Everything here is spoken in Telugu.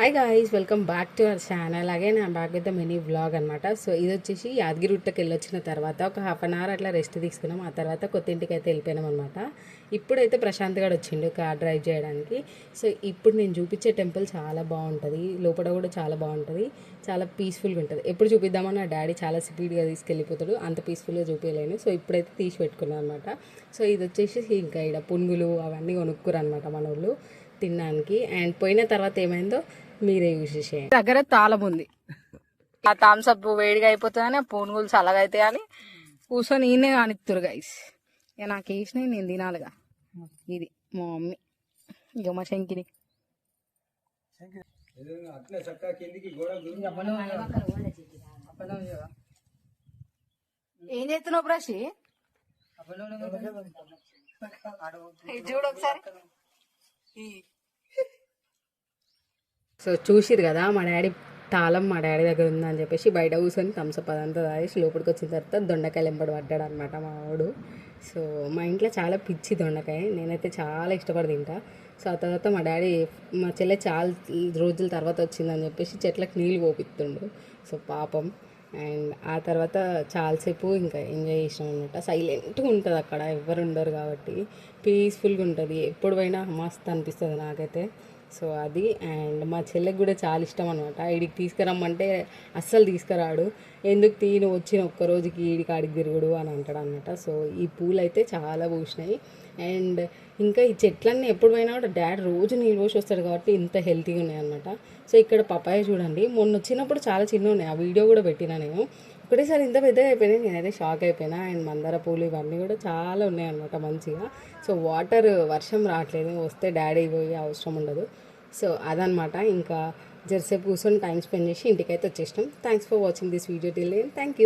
Hi guys, welcome back to our channel. Again I'm back with the mini vlog అనమాట. సో ఇది వచ్చేసి యాదగిరిగుట్టకి వెళ్ళొచ్చిన తర్వాత ఒక హాఫ్ అన్ అవర్ అట్లా రెస్ట్ తీసుకున్నాం. ఆ తర్వాత కొత్త ఇంటికి అయితే వెళ్ళిపోయినాం అనమాట. ఇప్పుడైతే ప్రశాంత్ గారు వచ్చిండు కార్ డ్రైవ్ చేయడానికి. సో ఇప్పుడు నేను చూపించే టెంపుల్ చాలా బాగుంటుంది, లోపల కూడా చాలా బాగుంటుంది, చాలా పీస్ఫుల్గా ఉంటుంది. ఎప్పుడు చూపిద్దామని నా డాడీ చాలా స్పీడ్గా తీసుకెళ్ళిపోతాడు, అంత పీస్ఫుల్గా చూపించలేను. సో ఇప్పుడైతే తీసి పెట్టుకున్నాను అనమాట. సో ఇది వచ్చేసి ఇంకా ఇక్కడ పునుగులు అవన్నీ కొనుక్కురు అనమాట మన వాళ్ళు తినడానికి. అండ్ పోయిన తర్వాత ఏమైందో మీరే చూసేసేయండి. దగ్గర తాళం ఉంది, ఆ థమ్స్అప్ వేడిగా అయిపోతుందని ఆ పునుగులు చల్లగా అవుతాయి అని కూర్చొని ఈయనే కానిత్తురు గైస్. ఇక నాకు వేసినవి నేను తినాలిగా. ఇది మా మమ్మీ, ఇక మా శంకిని ఏం చేస్తున్నావు బ్రష్? చూడు ఒకసారి. సో చూసిరు కదా, మా డాడీ తాళం మా డాడీ దగ్గర ఉందని చెప్పేసి బయట కూర్చొని థమ్స్అప్ అదంతా తాగేసి లోపలికి వచ్చిన తర్వాత దొండకాయలు ఎంబడి పడ్డాడు అనమాట మా వాడు. సో మా ఇంట్లో చాలా పిచ్చి దొండకాయ, నేనైతే చాలా ఇష్టపడి తింటా. సో ఆ తర్వాత మా డాడీ, మా చెల్లె చాలా రోజుల తర్వాత వచ్చిందని చెప్పేసి చెట్లకు నీళ్ళు పోపిస్తుండు. సో పాపం. అండ్ ఆ తర్వాత చాలాసేపు ఇంకా ఎంజాయ్ చేసినాం అనమాట. సైలెంట్గా ఉంటుంది అక్కడ, ఎవరు ఉండరు కాబట్టి పీస్ఫుల్గా ఉంటుంది. ఎప్పుడు పోయినా మస్తు అనిపిస్తుంది నాకైతే. సో అది. అండ్ మా చెల్లెకి కూడా చాలా ఇష్టం అనమాట. ఈడికి తీసుకురమ్మంటే అస్సలు తీసుకురాడు. ఎందుకు తీను వచ్చిన ఒక్కరోజుకి ఈడికి ఆడికి తిరుగుడు అని అంటాడు అనమాట. సో ఈ పూలు అయితే చాలా పూసినాయి. అండ్ ఇంకా ఈ చెట్లన్నీ ఎప్పుడు పోయినా కూడా డాడీ రోజు నీళ్ళు పోసి వస్తాడు కాబట్టి ఇంత హెల్తీగా ఉన్నాయి అనమాట. సో ఇక్కడ పపాయ చూడండి, మొన్న వచ్చినప్పుడు చాలా చిన్న ఉన్నాయి, ఆ వీడియో కూడా పెట్టినా నేను. ఒకటేసారి ఇంత పెద్దగా అయిపోయినాయి, నేనైతే షాక్ అయిపోయినా. అండ్ మందార పూలు ఇవన్నీ కూడా చాలా ఉన్నాయి అనమాట మంచిగా. సో వాటర్ వర్షం రావట్లేదు, వస్తే డాడీ పోయి అవసరం ఉండదు. సో అదనమాట. ఇంకా జరసేపు కూర్చొని టైం స్పెండ్ చేసి ఇంటికైతే వచ్చేసినాం. Thanks for watching this video till end. Thank you.